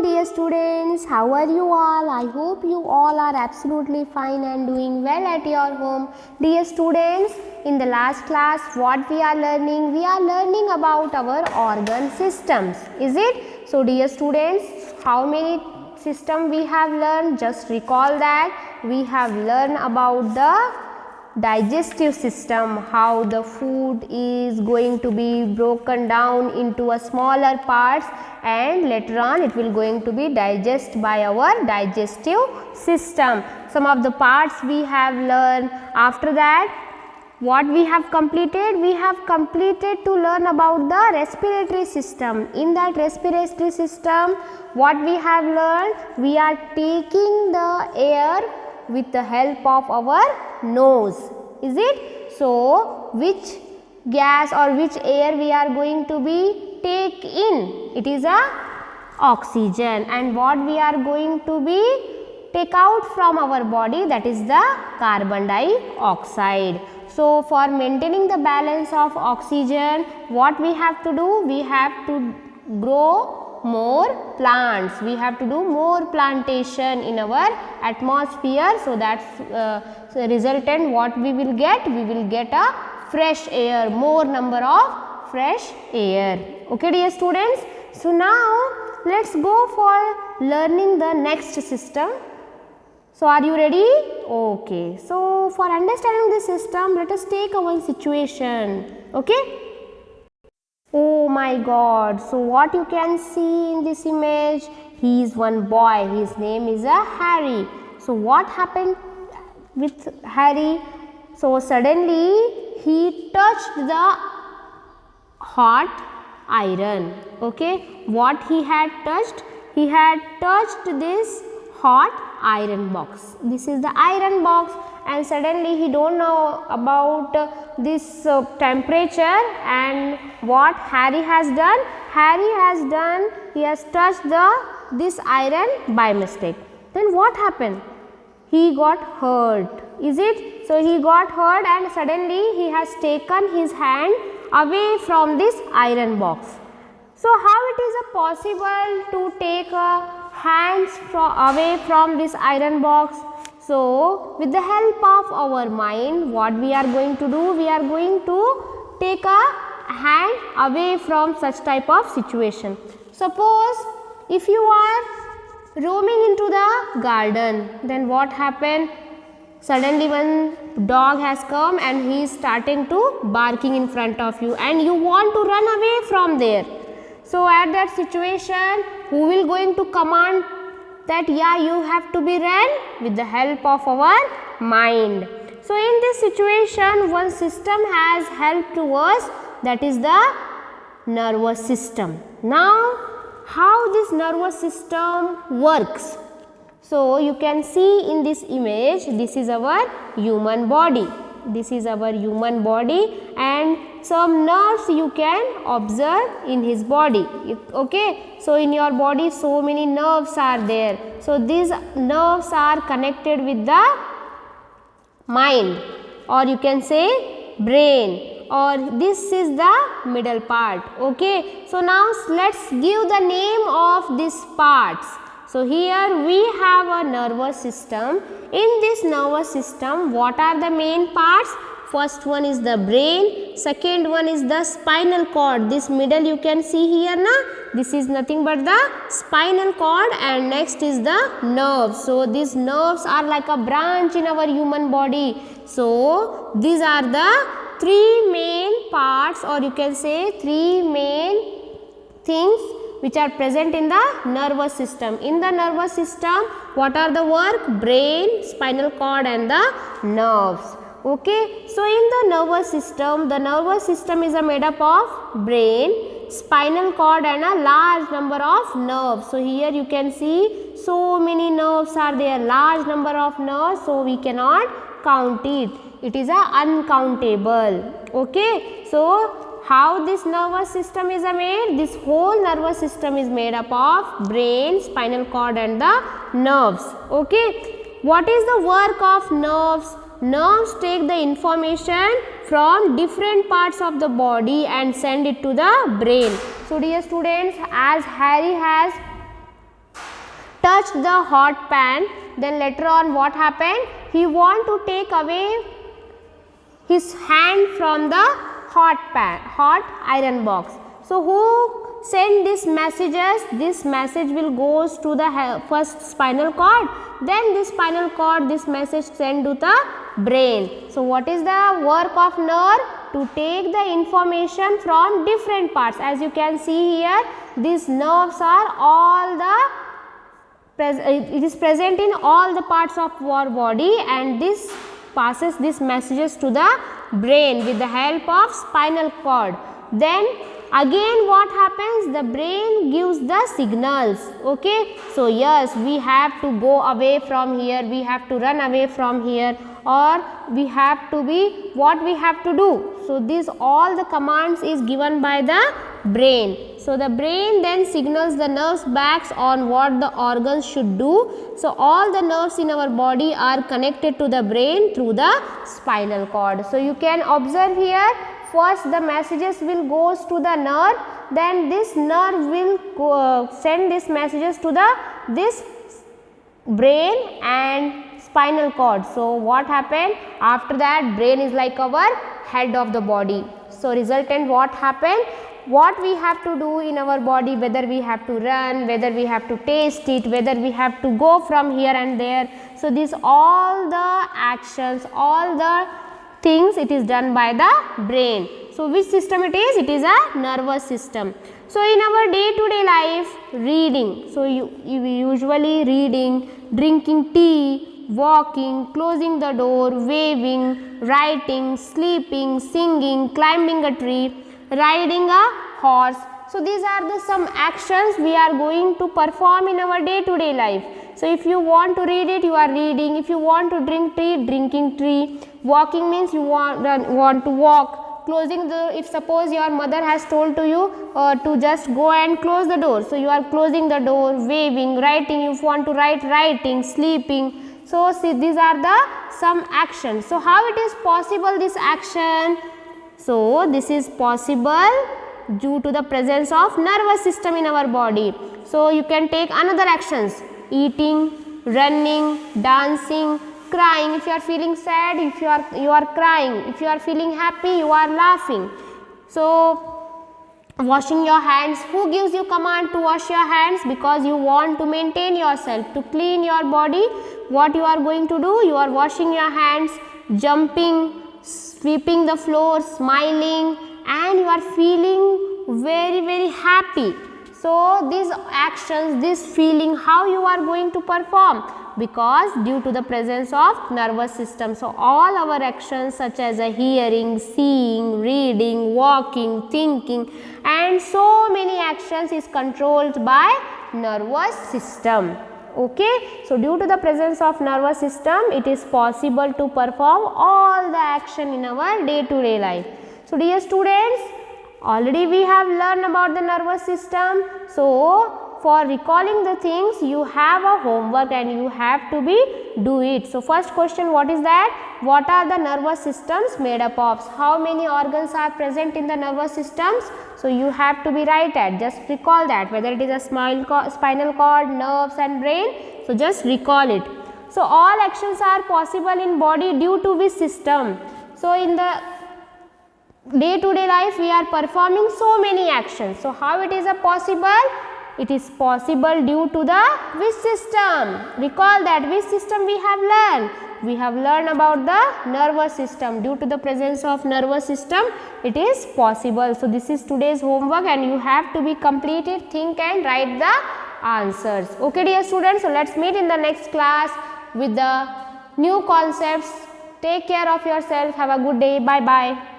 dear students. How are you all? I hope you all are absolutely fine and doing well at your home. Dear students, in the last class what we are learning? We are learning about our organ systems. Is it? So dear students, how many system we have learned? Just recall that we have learned about the digestive system, how the food is going to be broken down into a smaller parts and later on it will going to be digested by our digestive system. Some of the parts we have learned. After that, what we have completed? We have completed to learn about the respiratory system. In that respiratory system, what we have learned? We are taking the air with the help of our nose. Is it? So, which gas or which air we are going to be take in? It is a oxygen, and what we are going to be take out from our body, that is the carbon dioxide. So, for maintaining the balance of oxygen, what we have to do? We have to grow more plants. We have to do more plantation in our atmosphere. So, that's resultant what we will get? We will get a fresh air, more number of fresh air. Okay dear students. So, now let us go for learning the next system. So, are you ready? Okay. So, for understanding this system, let us take one situation. Okay. Oh my God. So, what you can see in this image? He is one boy. His name is Harry. So, what happened with Harry? So, suddenly he touched the hot iron. Okay. What he had touched? He had touched this hot iron box. This is the iron box, and suddenly he don't know about this temperature, and what Harry has done? He has touched this iron by mistake. Then what happened? He got hurt. Is it? So, he got hurt and suddenly he has taken his hand away from this iron box. So, how it is possible to take hands away from this iron box? So, with the help of our mind, what we are going to do? We are going to take a hand away from such type of situation. Suppose if you are roaming into the garden, then what happened? Suddenly one dog has come and he is starting to barking in front of you, and you want to run away from there. So, at that situation, who will going to command that yeah, you have to be run? With the help of our mind. So, in this situation, one system has helped to us, that is the nervous system. Now, how this nervous system works? So, you can see in this image, this is our human body. This is our human body, and some nerves you can observe in his body. Okay. So, in your body so many nerves are there. So, these nerves are connected with the mind, or you can say brain, or this is the middle part. Okay. So, now let us give the name of these parts. So, here we have a nervous system. In this nervous system, what are the main parts? First one is the brain, second one is the spinal cord. This middle you can see here na, this is nothing but the spinal cord, and next is the nerves. So, these nerves are like a branch in our human body. So, these are the three main parts, or you can say three main things which are present in the nervous system. In the nervous system, what are the work? Brain, spinal cord and the nerves. Okay. So, in the nervous system is made up of brain, spinal cord and a large number of nerves. So, here you can see so many nerves are there, large number of nerves. So, we cannot count it. It is uncountable. Okay. So, how this nervous system is made? This whole nervous system is made up of brain, spinal cord and the nerves. Okay. What is the work of nerves? Nerves take the information from different parts of the body and send it to the brain. So, dear students, as Harry has touched the hot pan, then later on what happened? He want to take away his hand from the hot pan, hot iron box. So who send these messages? This message will goes to the first spinal cord, then this spinal cord, this message send to the brain. So what is the work of nerve? To take the information from different parts. As you can see here, these nerves are all the it is present in all the parts of our body, and this passes these messages to the brain with the help of spinal cord. Then again what happens? The brain gives the signals. Okay, so yes, we have to go away from here, we have to run away from here, or we have to be, what we have to do. So these all the commands is given by the brain. So the brain then signals the nerves back on what the organs should do. So all the nerves in our body are connected to the brain through the spinal cord. So you can observe here, first the messages will goes to the nerve, then this nerve will send these messages to this brain and spinal cord. So what happened? After that, brain is like our head of the body. So resultant what happened? What we have to do in our body, whether we have to run, whether we have to taste it, whether we have to go from here and there. So these all the actions, all the things, it is done by the brain. So which system it is? It is a nervous system. So in our day-to-day life, reading. So you usually reading, drinking tea, walking, closing the door, waving, writing, sleeping, singing, climbing a tree, riding a horse. So these are the some actions we are going to perform in our day-to-day life. So if you want to read it, you are reading. If you want to drink tea, drinking tea. Walking means you want to walk. Closing the, if suppose your mother has told to you to just go and close the door. So you are closing the door, waving, writing, if you want to write, writing, sleeping. So see, these are the some actions. So how it is possible, this action? So this is possible due to the presence of nervous system in our body. So you can take another actions, eating, running, dancing, crying. If you are feeling sad, if you are crying. If you are feeling happy, you are laughing. So washing your hands. Who gives you command to wash your hands? Because you want to maintain yourself, to clean your body. What you are going to do? You are washing your hands, jumping, sweeping the floor, smiling, and you are feeling very happy. So these actions, this feeling, how you are going to perform? Because due to the presence of nervous system. So all our actions such as a hearing, seeing, reading, walking, thinking, and so many actions is controlled by nervous system. Okay, so due to the presence of nervous system, it is possible to perform all the action in our day-to-day life. So dear students, already we have learned about the nervous system. So for recalling the things, you have a homework and you have to do it. So first question, what is that? What are the nervous systems made up of? How many organs are present in the nervous systems? So you have to be right at, just recall that, whether it is a spinal cord, nerves and brain. So just recall it. So all actions are possible in body due to which system? So in the day-to-day life, we are performing so many actions. So how it is a possible? It is possible due to the which system? Recall that, which system we have learned? We have learned about the nervous system. Due to the presence of nervous system, it is possible. So this is today's homework and you have to be completed, think and write the answers. Okay dear students, so let's meet in the next class with the new concepts. Take care of yourself. Have a good day. Bye bye.